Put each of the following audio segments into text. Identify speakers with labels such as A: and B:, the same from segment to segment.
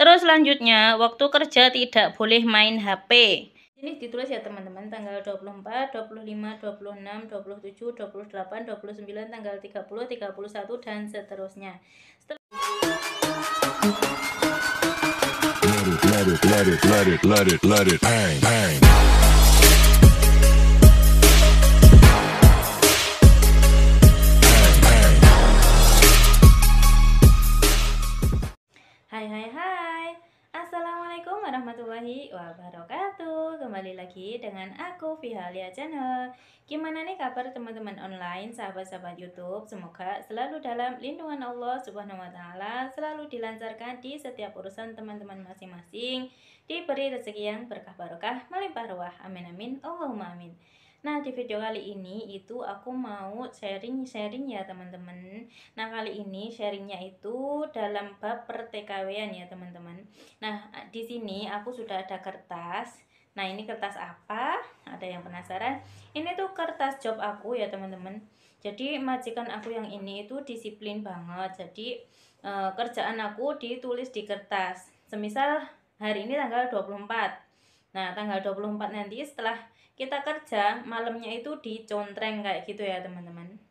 A: Terus selanjutnya, waktu kerja tidak boleh main HP. Ini ditulis ya teman-teman, tanggal 24, 25, 26, 27, 28, 29, tanggal 30, 31, dan seterusnya. Let it, bang, bang. Hai, Assalamualaikum warahmatullahi wabarakatuh. Kembali lagi dengan aku Vihalia Channel. Gimana nih kabar teman-teman online, sahabat-sahabat YouTube? Semoga selalu dalam lindungan Allah Subhanahu wa taala, selalu dilancarkan di setiap urusan teman-teman masing-masing, diberi rezeki yang berkah barokah, melimpah ruah. Amin amin, Allahumma amin. Nah, di video kali ini itu aku mau sharing ya teman-teman. Nah, kali ini sharingnya itu dalam bab per-TKW-an ya teman-teman. Nah, di sini aku sudah ada kertas. Nah, ini kertas apa? Ada yang penasaran? Ini tuh kertas job aku ya teman-teman. Jadi majikan aku yang ini itu disiplin banget. Jadi kerjaan aku ditulis di kertas. Semisal hari ini tanggal 24. Nah, tanggal 24 nanti setelah kita kerja, malamnya itu dicontreng kayak gitu ya teman-teman.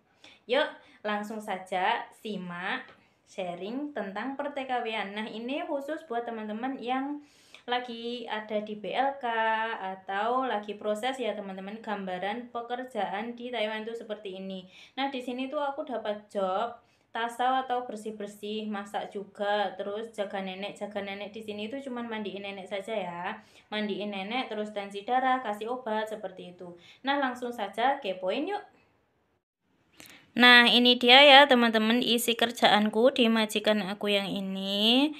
A: Yuk, langsung saja simak sharing tentang per-TKW-an. Nah, ini khusus buat teman-teman yang lagi ada di BLK atau lagi proses ya teman-teman, gambaran pekerjaan di Taiwan itu seperti ini. Nah, di sini tuh aku dapat job tasau atau bersih-bersih, masak juga, terus jaga nenek di sini itu cuman mandiin nenek saja ya. Mandiin nenek, terus tensi darah, kasih obat seperti itu. Nah, langsung saja kepoin yuk. Nah, ini dia ya teman-teman isi kerjaanku di majikan aku yang ini.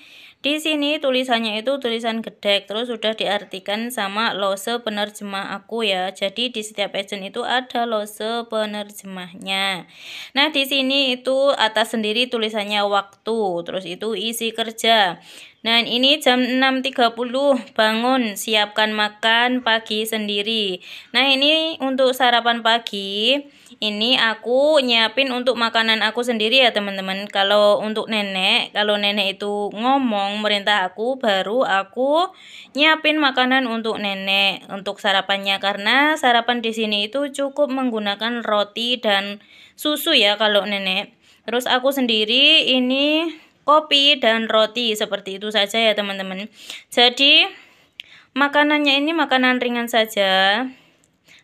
A: Di sini tulisannya itu tulisan gedek, terus sudah diartikan sama lose penerjemah aku ya. Jadi di setiap agent itu ada lose penerjemahnya. Nah, di sini itu atas sendiri tulisannya waktu, terus itu isi kerja. Nah, ini jam 6.30 bangun, siapkan makan pagi sendiri. Nah, ini untuk sarapan pagi. Ini aku nyiapin untuk makanan aku sendiri ya teman-teman. Kalau untuk nenek, kalau nenek itu ngomong merintah aku, baru aku nyiapin makanan untuk nenek untuk sarapannya, karena sarapan di sini itu cukup menggunakan roti dan susu ya kalau nenek. Terus aku sendiri ini kopi dan roti, seperti itu saja ya teman-teman. Jadi makanannya ini makanan ringan saja.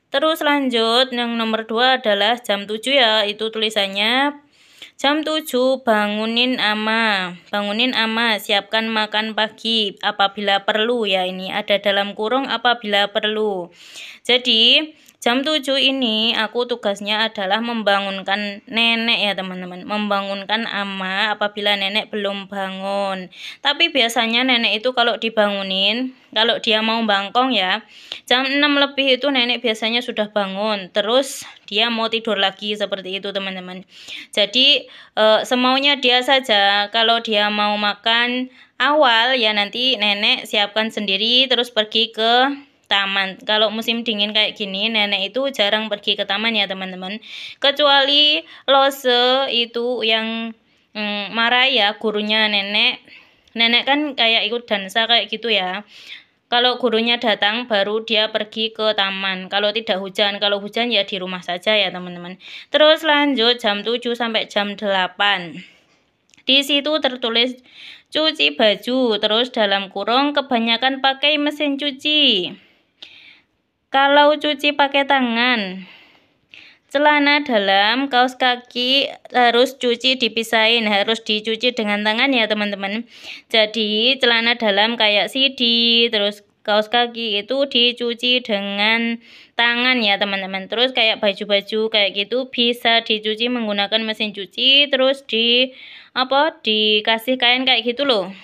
A: Terus lanjut, yang nomor 2 adalah jam 7 ya, itu tulisannya jam 7 bangunin ama, siapkan makan pagi apabila perlu ya, ini ada dalam kurung apabila perlu. Jadi jam 7 ini aku tugasnya adalah membangunkan nenek ya teman-teman, membangunkan ama apabila nenek belum bangun. Tapi biasanya nenek itu kalau dibangunin, kalau dia mau bangkong ya, jam 6 lebih itu nenek biasanya sudah bangun, terus dia mau tidur lagi seperti itu teman-teman. Jadi semaunya dia saja. Kalau dia mau makan awal ya nanti nenek siapkan sendiri terus pergi ke taman. Kalau musim dingin kayak gini nenek itu jarang pergi ke taman ya teman-teman, kecuali lose itu yang marah ya gurunya nenek kan kayak ikut dansa kayak gitu ya. Kalau gurunya datang baru dia pergi ke taman. Kalau tidak hujan, kalau hujan ya di rumah saja ya teman-teman. Terus lanjut jam 7 sampai jam 8. Di situ tertulis cuci baju, terus dalam kurung kebanyakan pakai mesin cuci. Kalau cuci pakai tangan, celana dalam, kaos kaki harus cuci dipisahin, harus dicuci dengan tangan ya teman-teman. Jadi celana dalam kayak CD, terus kaos kaki itu dicuci dengan tangan ya teman-teman. Terus kayak baju-baju kayak gitu bisa dicuci menggunakan mesin cuci, terus dikasih kain kayak gitu loh,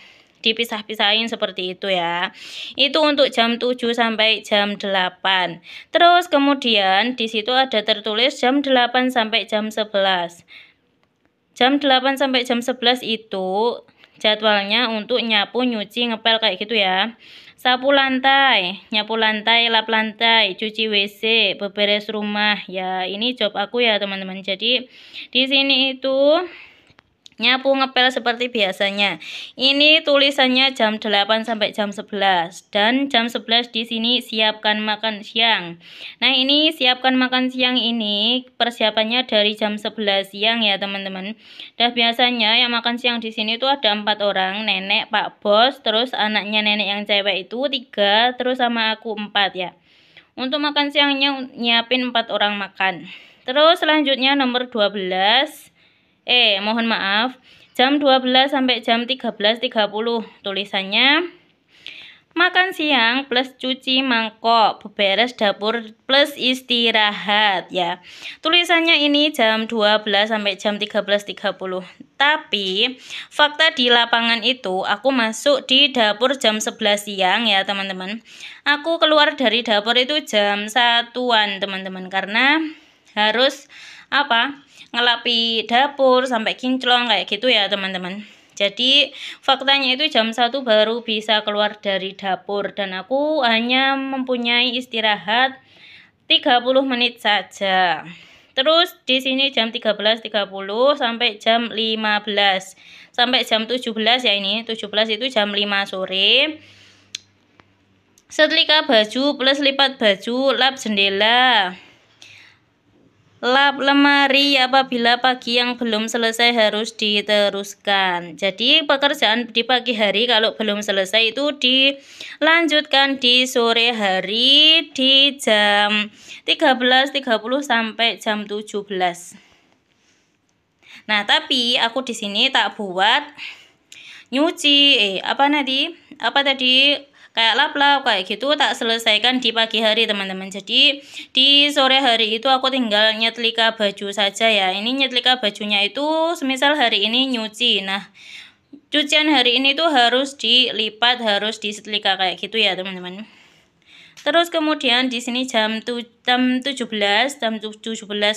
A: dipisah-pisahin seperti itu ya. Itu untuk jam 7 sampai jam 8. Terus kemudian di situ ada tertulis jam 8 sampai jam 11. Jam 8 sampai jam 11 itu jadwalnya untuk nyapu, nyuci, ngepel kayak gitu ya. Sapu lantai, nyapu lantai, lap lantai, cuci WC, beberes rumah. Ya, ini job aku ya teman-teman. Jadi di sini itu nyapu ngepel seperti biasanya. Ini tulisannya jam 8 sampai jam 11 dan jam 11 di sini siapkan makan siang. Nah, ini siapkan makan siang ini persiapannya dari jam 11 siang ya, teman-teman. Dan biasanya yang makan siang di sini tuh ada 4 orang, nenek, Pak Bos, terus anaknya nenek yang cewek itu 3, terus sama aku 4 ya. Untuk makan siangnya nyiapin 4 orang makan. Terus selanjutnya nomor 12. Mohon maaf, jam 12 sampai jam 13.30 tulisannya makan siang plus cuci mangkok, beberes dapur plus istirahat ya. Tulisannya ini jam 12 sampai jam 13.30. Tapi fakta di lapangan itu aku masuk di dapur jam 11 siang ya, teman-teman. Aku keluar dari dapur itu jam 1-an, teman-teman, karena harus ngelapi dapur sampai kinclong kayak gitu ya, teman-teman. Jadi faktanya itu jam 1 baru bisa keluar dari dapur dan aku hanya mempunyai istirahat 30 menit saja. Terus di sini jam 13.30 sampai jam 15 sampai jam 17 ya, ini 17 itu jam 5 sore. Setrika baju plus lipat baju, lap jendela, lap lemari apabila pagi yang belum selesai harus diteruskan. Jadi pekerjaan di pagi hari kalau belum selesai itu dilanjutkan di sore hari di jam 13.30 sampai jam 17. Nah, tapi aku di sini tak buat nyuci kayak lap-lap kayak gitu tak selesaikan di pagi hari, teman-teman. Jadi di sore hari itu aku tinggal nyetrika baju saja ya. Ini nyetrika bajunya itu semisal hari ini nyuci. Nah, cucian hari ini tuh harus dilipat, harus disetrika kayak gitu ya, teman-teman. Terus kemudian di sini jam 17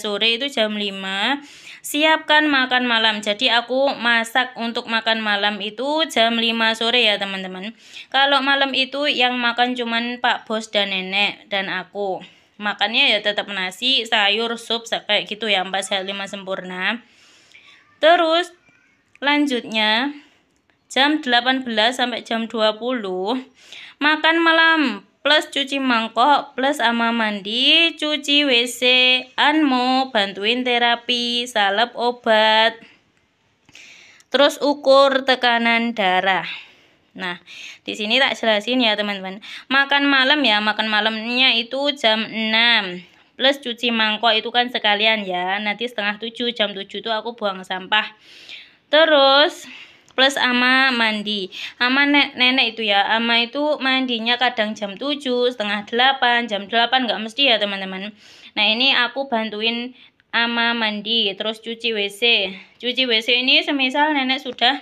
A: sore itu jam 5 siapkan makan malam. Jadi aku masak untuk makan malam itu jam 5 sore ya, teman-teman. Kalau malam itu yang makan cuman Pak Bos dan nenek dan aku. Makannya ya tetap nasi, sayur, sup kayak gitu ya, 4 sehat 5 sempurna. Terus lanjutnya jam 18 sampai jam 20 makan malam plus cuci mangkok, plus ama mandi, cuci WC, anmo, bantuin terapi, salep obat, terus ukur tekanan darah. Nah, di sini tak jelasin ya, teman-teman. Makan malam ya, makan malamnya itu jam 6. Plus cuci mangkok itu kan sekalian ya. Nanti setengah 7, jam 7 itu aku buang sampah. Terus plus ama mandi. Ama nenek itu ya, ama itu mandinya kadang jam 7, setengah 8, jam 8 nggak mesti ya, teman-teman. Nah, ini aku bantuin ama mandi, terus cuci WC. Cuci WC ini semisal nenek sudah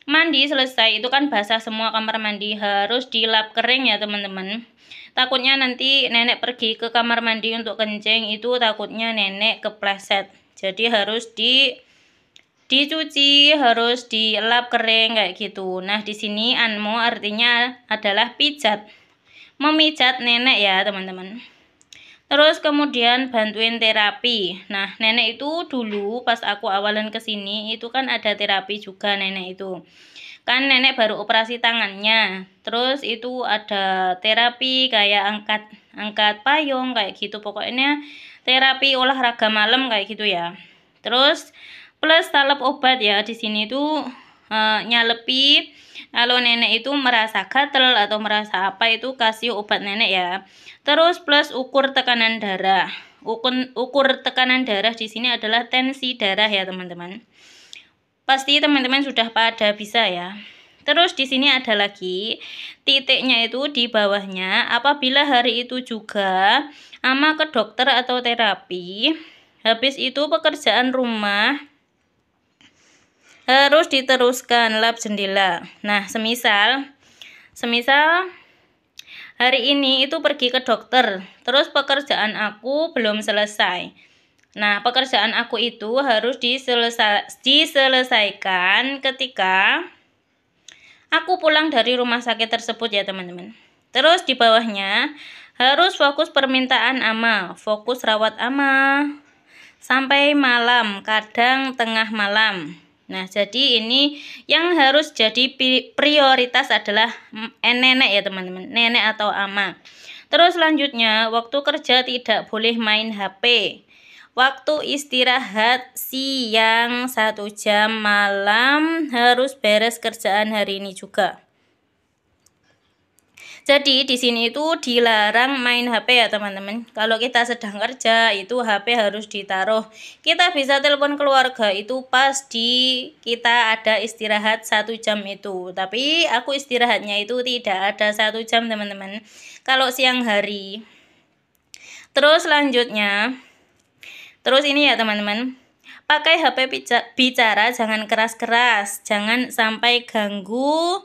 A: mandi selesai, itu kan basah semua kamar mandi, harus dilap kering ya, teman-teman. Takutnya nanti nenek pergi ke kamar mandi untuk kencing, itu takutnya nenek kepleset. Jadi harus dicuci, harus dilap kering kayak gitu. Nah, di sini anmo artinya adalah pijat, memijat nenek ya, teman-teman. Terus kemudian bantuin terapi. Nah, nenek itu dulu pas aku awalan kesini itu kan ada terapi juga nenek itu. Kan nenek baru operasi tangannya. Terus itu ada terapi kayak angkat payung kayak gitu. Pokoknya terapi olahraga malam kayak gitu ya. Terus plus salep obat ya, di sini tuh nyalepi kalau nenek itu merasa gatel atau merasa apa itu kasih obat nenek ya. Terus plus ukur tekanan darah. Ukur tekanan darah di sini adalah tensi darah ya, teman-teman. Pasti teman-teman sudah pada bisa ya. Terus di sini ada lagi titiknya itu di bawahnya. Apabila hari itu juga ama ke dokter atau terapi, habis itu pekerjaan rumah harus diteruskan, lap jendela. Nah, semisal hari ini itu pergi ke dokter, terus pekerjaan aku belum selesai. Nah, pekerjaan aku itu harus diselesaikan ketika aku pulang dari rumah sakit tersebut ya, teman-teman. Terus di bawahnya harus fokus permintaan ama, fokus rawat ama sampai malam, kadang tengah malam. Nah, jadi ini yang harus jadi prioritas adalah nenek ya teman-teman, nenek atau ama. Terus selanjutnya, waktu kerja tidak boleh main HP. Waktu istirahat siang 1 jam, malam harus beres kerjaan hari ini juga. Jadi di sini itu dilarang main HP ya teman-teman. Kalau kita sedang kerja itu HP harus ditaruh. Kita bisa telepon keluarga itu pas kita ada istirahat 1 jam itu. Tapi aku istirahatnya itu tidak ada 1 jam teman-teman. Kalau siang hari. Terus selanjutnya, terus ini ya teman-teman. Pakai HP bicara jangan keras-keras, jangan sampai ganggu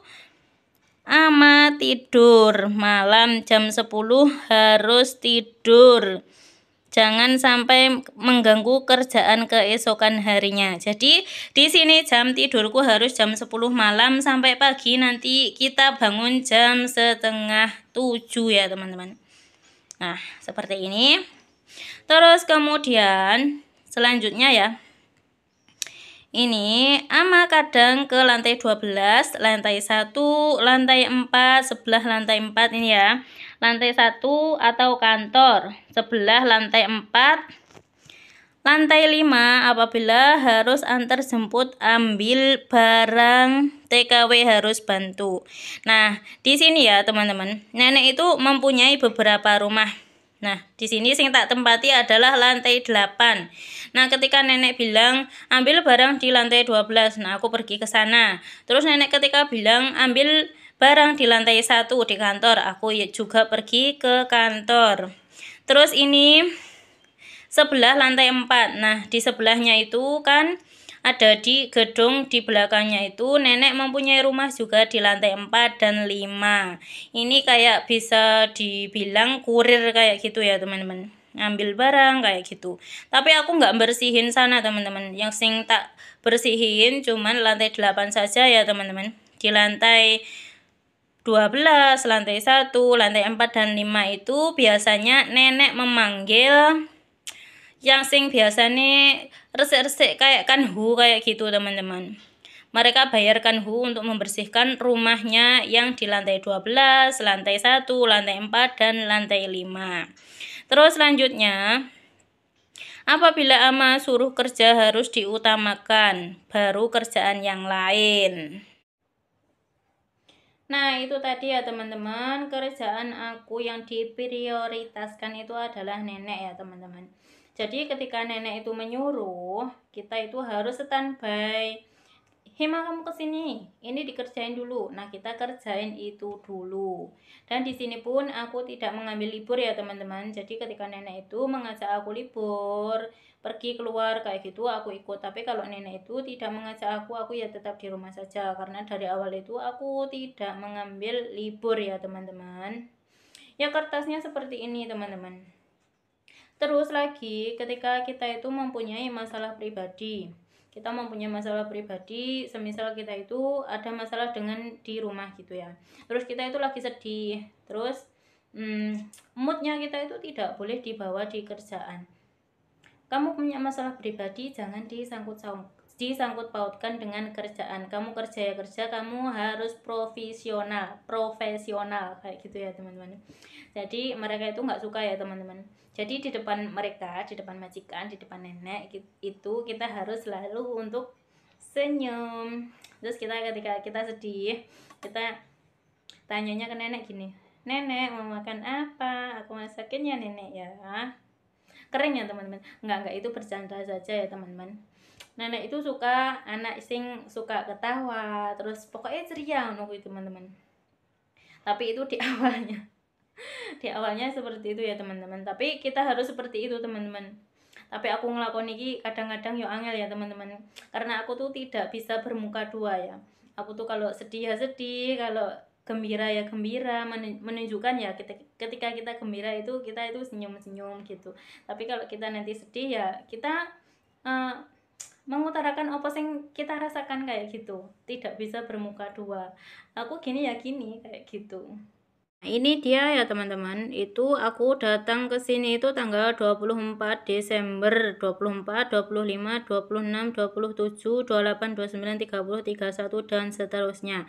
A: ama tidur. Malam jam 10 harus tidur. Jangan sampai mengganggu kerjaan keesokan harinya. Jadi di sini jam tidurku harus jam 10 malam sampai pagi, nanti kita bangun jam setengah 7 ya teman-teman. Nah, seperti ini. Terus kemudian selanjutnya ya. Ini ama kadang ke lantai 12, lantai 1, lantai 4, sebelah lantai 4 ini ya. Lantai 1 atau kantor, sebelah lantai 4. Lantai 5 apabila harus antar jemput ambil barang TKW harus bantu. Nah, di sini ya teman-teman, nenek itu mempunyai beberapa rumah. Nah, di sini sing tak tempati adalah lantai 8. Nah, ketika nenek bilang ambil barang di lantai 12, nah aku pergi ke sana. Terus nenek ketika bilang ambil barang di lantai 1 di kantor, aku juga pergi ke kantor. Terus ini sebelah lantai 4. Nah, di sebelahnya itu kan ada di gedung di belakangnya itu nenek mempunyai rumah juga di lantai 4 dan 5. Ini kayak bisa dibilang kurir kayak gitu ya teman-teman, ngambil barang kayak gitu. Tapi aku nggak bersihin sana teman-teman, yang sing tak bersihin cuman lantai 8 saja ya teman-teman. Di lantai 12, lantai 1, lantai 4 dan 5 itu biasanya nenek memanggil yang sing biasanya resik-resik kayak kanhu kayak gitu teman-teman. Mereka bayar kanhu untuk membersihkan rumahnya yang di lantai 12, lantai 1, lantai 4 dan lantai 5. Terus selanjutnya, apabila ama suruh kerja harus diutamakan, baru kerjaan yang lain. Nah, itu tadi ya teman-teman, kerjaan aku yang diprioritaskan itu adalah nenek ya teman-teman. Jadi ketika nenek itu menyuruh, kita itu harus standby. Hima kamu kesini, ini dikerjain dulu. Nah, kita kerjain itu dulu. Dan di sini pun aku tidak mengambil libur ya teman-teman. Jadi ketika nenek itu mengajak aku libur, pergi keluar kayak gitu, aku ikut. Tapi kalau nenek itu tidak mengajak aku ya tetap di rumah saja. Karena dari awal itu aku tidak mengambil libur ya teman-teman. Ya, kertasnya seperti ini teman-teman. Terus lagi ketika kita itu mempunyai masalah pribadi, semisal kita itu ada masalah dengan di rumah gitu ya, terus kita itu lagi sedih, terus moodnya kita itu tidak boleh dibawa di kerjaan. Kamu punya masalah pribadi jangan disangkut pautkan dengan kerjaan. Kamu kerja ya kerja, kamu harus profesional kayak gitu ya teman-teman. Jadi mereka itu nggak suka ya teman-teman. Jadi di depan mereka, di depan majikan, di depan nenek itu kita harus selalu untuk senyum. Terus ketika kita sedih, kita tanyanya ke nenek gini, nenek mau makan apa, aku masakin ya nenek ya. Keren ya teman-teman. Enggak, itu bercanda saja ya teman-teman. Nenek itu suka anak sing suka ketawa, terus pokoknya ceria nunggu teman-teman. Tapi itu di awalnya. Di awalnya seperti itu ya teman-teman. Tapi kita harus seperti itu teman-teman. Tapi aku ngelakon ini kadang-kadang yo angel ya teman-teman. Karena aku tuh tidak bisa bermuka dua ya. Aku tuh kalau sedih ya sedih, kalau gembira ya gembira, menunjukkan ya ketika kita gembira itu kita itu senyum-senyum gitu. Tapi kalau kita nanti sedih ya kita mengutarakan apa yang kita rasakan kayak gitu. Tidak bisa bermuka dua. Aku gini ya gini kayak gitu. Nah, ini dia ya teman-teman, itu aku datang ke sini itu tanggal 24 Desember, 24, 25, 26, 27, 28, 29, 30, 31 dan seterusnya.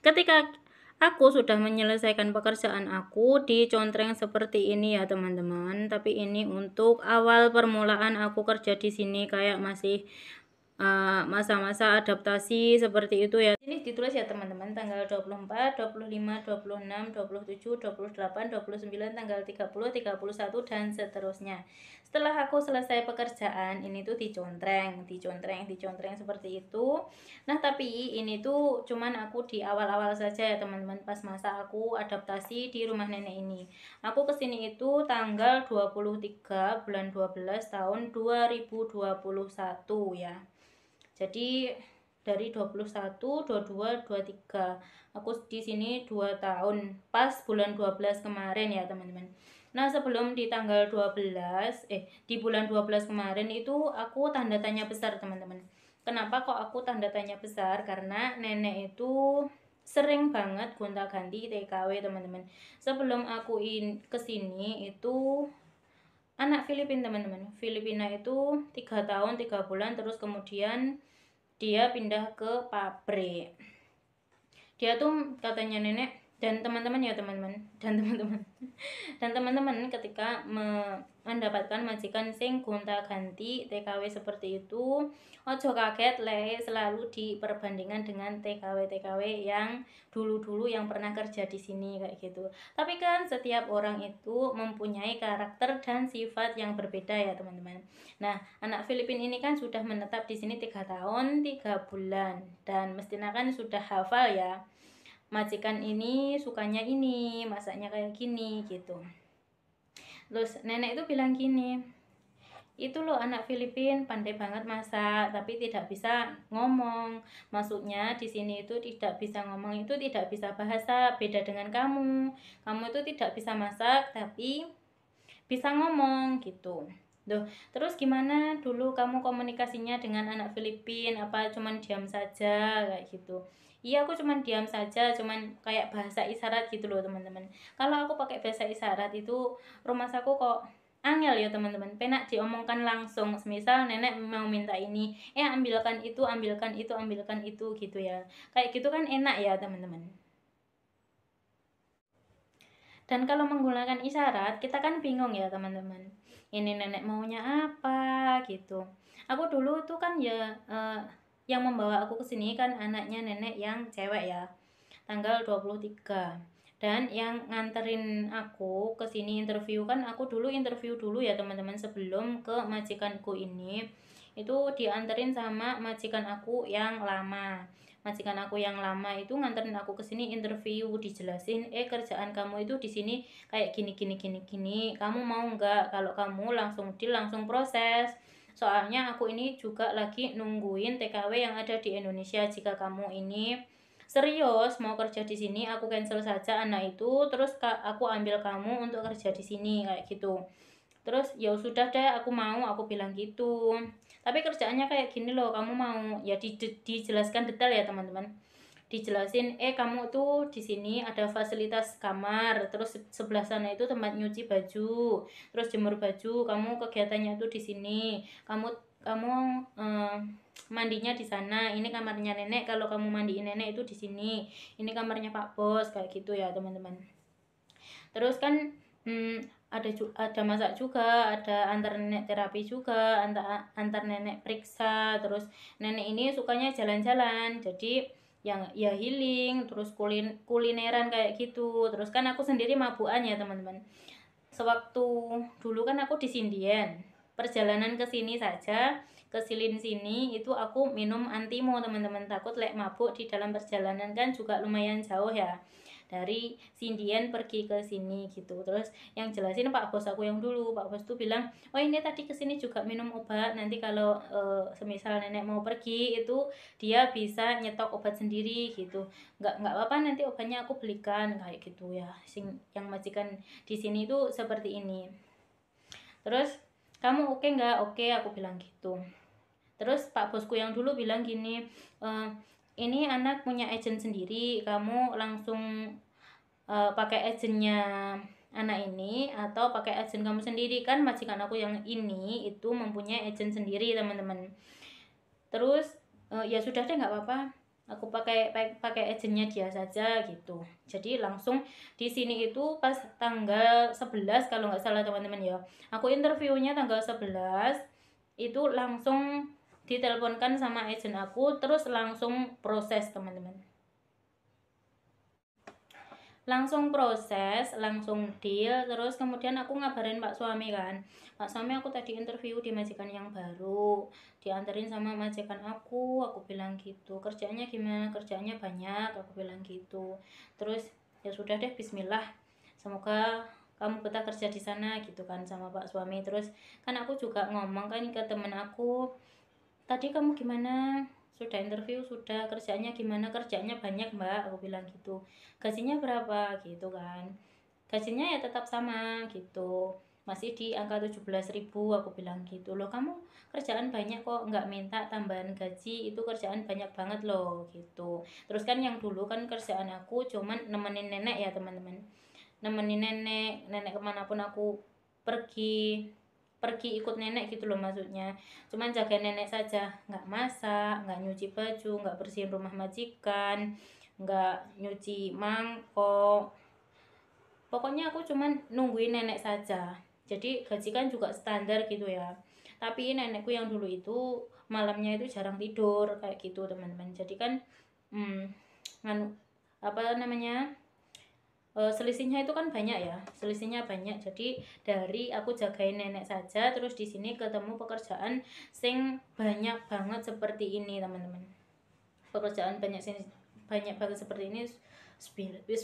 A: Ketika aku sudah menyelesaikan pekerjaan aku di contreng seperti ini ya teman-teman, tapi ini untuk awal permulaan aku kerja di sini, kayak masih masa-masa adaptasi seperti itu ya. Ini ditulis ya teman-teman, tanggal 24, 25, 26, 27, 28, 29, tanggal 30, 31 dan seterusnya. Setelah aku selesai pekerjaan, ini tuh dicontreng seperti itu. Nah, tapi ini tuh cuman aku di awal-awal saja ya teman-teman, pas masa aku adaptasi di rumah nenek ini. Aku kesini itu tanggal 23 bulan 12 tahun 2021 ya. Jadi dari 21, 22, 23 aku di sini 2 tahun, pas bulan 12 kemarin ya teman-teman. Nah, sebelum di tanggal 12 di bulan 12 kemarin itu aku tanda tanya besar teman-teman. Kenapa kok aku tanda tanya besar? Karena nenek itu sering banget gonta-ganti TKW teman-teman. Sebelum aku kesini itu anak Filipina teman-teman. Filipina itu 3 tahun 3 bulan, terus kemudian dia pindah ke pabrik. Dia tuh katanya nenek dan teman-teman ya teman-teman dan teman-teman ketika mendapatkan majikan sing gonta-ganti TKW seperti itu, ojo kaget le selalu diperbandingkan dengan TKW yang dulu-dulu yang pernah kerja di sini kayak gitu. Tapi kan setiap orang itu mempunyai karakter dan sifat yang berbeda ya teman-teman. Nah, anak Filipina ini kan sudah menetap di sini 3 tahun 3 bulan dan mestinya kan sudah hafal ya, majikan ini sukanya ini, masaknya kayak gini gitu. Terus nenek itu bilang gini, itu loh anak Filipin pandai banget masak tapi tidak bisa ngomong. Maksudnya di sini itu tidak bisa ngomong, itu tidak bisa bahasa, beda dengan kamu. Kamu itu tidak bisa masak tapi bisa ngomong gitu. Duh, terus gimana dulu kamu komunikasinya dengan anak Filipin? Apa cuman diam saja kayak gitu? Iya, aku cuman diam saja, cuman kayak bahasa isyarat gitu loh teman-teman. Kalau aku pakai bahasa isyarat itu rumah saku kok angel ya teman-teman. Penak diomongkan langsung. Misal nenek mau minta ini, ambilkan itu, ambilkan itu, ambilkan itu gitu ya. Kayak gitu kan enak ya teman-teman. Dan kalau menggunakan isyarat, kita kan bingung ya teman-teman. Ini nenek maunya apa gitu. Aku dulu tuh kan ya yang membawa aku ke sini kan anaknya nenek yang cewek ya. Tanggal 23. Dan yang nganterin aku ke sini interview kan aku dulu interview dulu ya teman-teman sebelum ke majikanku ini. Itu dianterin sama majikan aku yang lama. Majikan aku yang lama itu nganterin aku ke sini interview, dijelasin kerjaan kamu itu di sini kayak gini gini gini gini, kamu mau nggak? Kalau kamu langsung deal, langsung proses, soalnya aku ini juga lagi nungguin TKW yang ada di Indonesia. Jika kamu ini serius mau kerja di sini, aku cancel saja anak itu, terus aku ambil kamu untuk kerja di sini kayak gitu. Terus ya sudah deh, aku mau, aku bilang gitu. Tapi kerjaannya kayak gini loh, kamu mau? Ya dijelaskan detail ya teman-teman. Dijelasin, kamu tuh di sini ada fasilitas kamar, terus sebelah sana itu tempat nyuci baju, terus jemur baju, kamu kegiatannya tuh di sini. Kamu mandinya di sana. Ini kamarnya nenek, kalau kamu mandiin nenek itu di sini. Ini kamarnya Pak Bos kayak gitu ya teman-teman. Terus kan ada masak juga, ada antar nenek terapi juga, antar nenek periksa. Terus nenek ini sukanya jalan-jalan, jadi yang ya healing, terus kulineran kayak gitu. Terus kan aku sendiri mabukan ya teman-teman. Sewaktu dulu kan aku di Sindien, perjalanan ke sini saja, ke Silin sini itu aku minum antimo teman-teman, takut lek mabuk di dalam perjalanan kan juga lumayan jauh ya, dari Sindien pergi ke sini gitu. Terus yang jelasin Pak Bos aku yang dulu, Pak Bos tuh bilang, oh ini tadi kesini juga minum obat, nanti kalau semisal nenek mau pergi itu dia bisa nyetok obat sendiri gitu. Nggak apa-apa, nanti obatnya aku belikan kayak gitu ya. Yang majikan di sini tuh seperti ini. Terus kamu oke nggak? Oke, aku bilang gitu. Terus Pak Bosku yang dulu bilang gini, ini anak punya agent sendiri, kamu langsung pakai agentnya anak ini atau pakai agent kamu sendiri. Kan majikan aku yang ini itu mempunyai agent sendiri teman-teman. Terus ya sudah deh, nggak apa-apa, aku pakai agentnya dia saja gitu. Jadi langsung di sini itu pas tanggal 11 kalau nggak salah teman-teman ya, aku interviewnya tanggal 11 itu langsung diteleponkan sama agent aku, terus langsung proses teman-teman, langsung proses, langsung deal. Terus kemudian aku ngabarin Pak Suami kan, Pak Suami aku tadi interview di majikan yang baru, dianterin sama majikan aku bilang gitu, kerjanya gimana, kerjanya banyak, aku bilang gitu. Terus ya sudah deh, bismillah, semoga kamu betah kerja di sana gitu kan sama Pak Suami. Terus kan aku juga ngomong kan ke temen aku, tadi kamu gimana, sudah interview, sudah, kerjanya gimana, kerjanya banyak mbak, aku bilang gitu. Gajinya berapa gitu kan, gajinya ya tetap sama gitu, masih di angka 17.000, aku bilang gitu. Loh kamu kerjaan banyak kok nggak minta tambahan gaji, itu kerjaan banyak banget loh gitu. Terus kan yang dulu kan kerjaan aku cuman nemenin nenek ya teman-teman, nemenin nenek kemanapun aku pergi, ikut nenek gitu loh maksudnya. Cuman jaga nenek saja, nggak masak, nggak nyuci baju, nggak bersihin rumah majikan, nggak nyuci mangkok, pokoknya aku cuman nungguin nenek saja. Jadi gaji kan juga standar gitu ya, tapi nenekku yang dulu itu malamnya itu jarang tidur kayak gitu teman-teman. Jadi kan nganu, apa namanya, selisihnya itu kan banyak ya, selisihnya banyak. Jadi dari aku jagain nenek saja, terus di sini ketemu pekerjaan sing banyak banget seperti ini teman-teman, pekerjaan banyak banget seperti ini.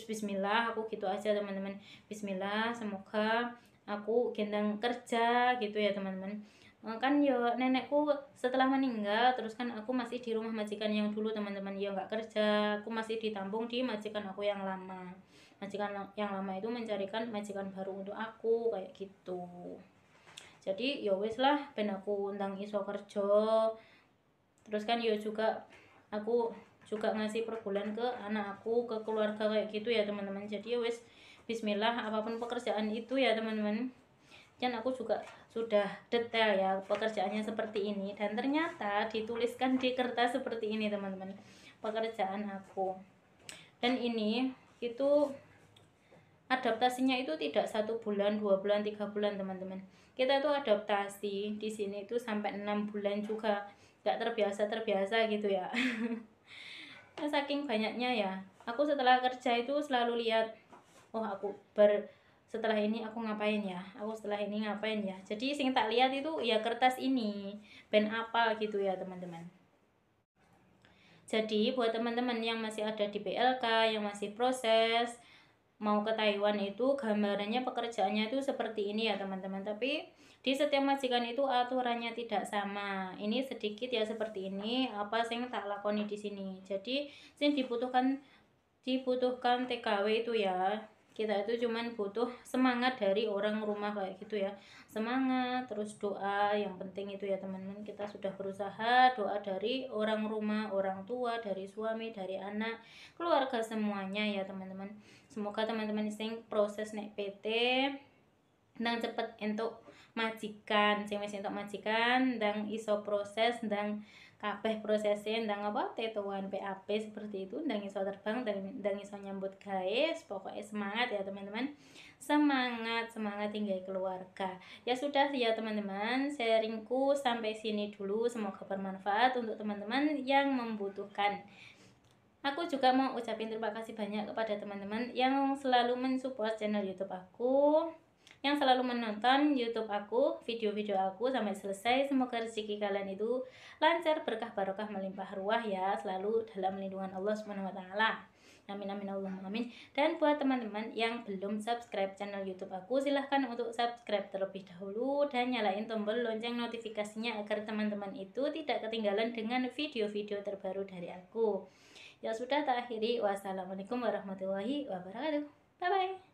A: Bismillah, aku gitu aja teman-teman, bismillah, semoga aku gendang kerja gitu ya teman-teman. Kan ya nenekku setelah meninggal, terus kan aku masih di rumah majikan yang dulu teman-teman, ya nggak kerja, aku masih ditampung di majikan aku yang lama. Majikan yang lama itu mencarikan majikan baru untuk aku kayak gitu. Jadi ya wes lah, ben aku undang iso kerja. Terus kan ya juga aku juga ngasih per bulan ke anak aku, ke keluarga kayak gitu ya teman-teman. Jadi ya wes, bismillah, apapun pekerjaan itu ya teman-teman. Dan aku juga sudah detail ya pekerjaannya seperti ini, dan ternyata dituliskan di kertas seperti ini teman-teman, pekerjaan aku. Dan ini itu adaptasinya itu tidak 1 bulan, 2 bulan, 3 bulan teman-teman. Kita itu adaptasi di sini itu sampai 6 bulan juga, nggak terbiasa gitu ya. Saking banyaknya ya, aku setelah kerja itu selalu lihat, oh aku setelah ini aku ngapain ya, aku setelah ini ngapain ya. Jadi sing tak lihat itu ya kertas ini, ben apa gitu ya teman-teman. Jadi buat teman-teman yang masih ada di PLK, yang masih proses mau ke Taiwan, itu gambarannya pekerjaannya itu seperti ini ya teman-teman. Tapi di setiap majikan itu aturannya tidak sama. Ini sedikit ya seperti ini apa sing tak lakoni di sini. Jadi sing dibutuhkan TKW itu ya, kita itu cuman butuh semangat dari orang rumah kayak gitu ya, semangat, terus doa yang penting itu ya teman-teman. Kita sudah berusaha, doa dari orang rumah, orang tua, dari suami, dari anak, keluarga semuanya ya teman-teman. Semoga teman-teman sing proses nek PT ndang cepet untuk majikan, sing wis entuk majikan ndang iso proses, ndang kabeh prosesnya, ndang apa tetuan PAP seperti itu, ndang iso terbang, ndang iso nyambut gawe. Pokoknya semangat ya teman-teman, semangat tinggal keluarga. Ya sudah ya teman-teman, sharingku sampai sini dulu, semoga bermanfaat untuk teman-teman yang membutuhkan. Aku juga mau ucapin terima kasih banyak kepada teman-teman yang selalu mensupport channel YouTube aku, yang selalu menonton YouTube aku, video-video aku sampai selesai. Semoga rezeki kalian itu lancar, berkah, barokah, melimpah ruah ya, selalu dalam lindungan Allah Subhanahu wa taala. Amin amin Allahumma amin. Dan buat teman-teman yang belum subscribe channel YouTube aku, silahkan untuk subscribe terlebih dahulu dan nyalain tombol lonceng notifikasinya agar teman-teman itu tidak ketinggalan dengan video-video terbaru dari aku. Ya sudah, tak akhiri. Wassalamualaikum warahmatullahi wabarakatuh. Bye bye.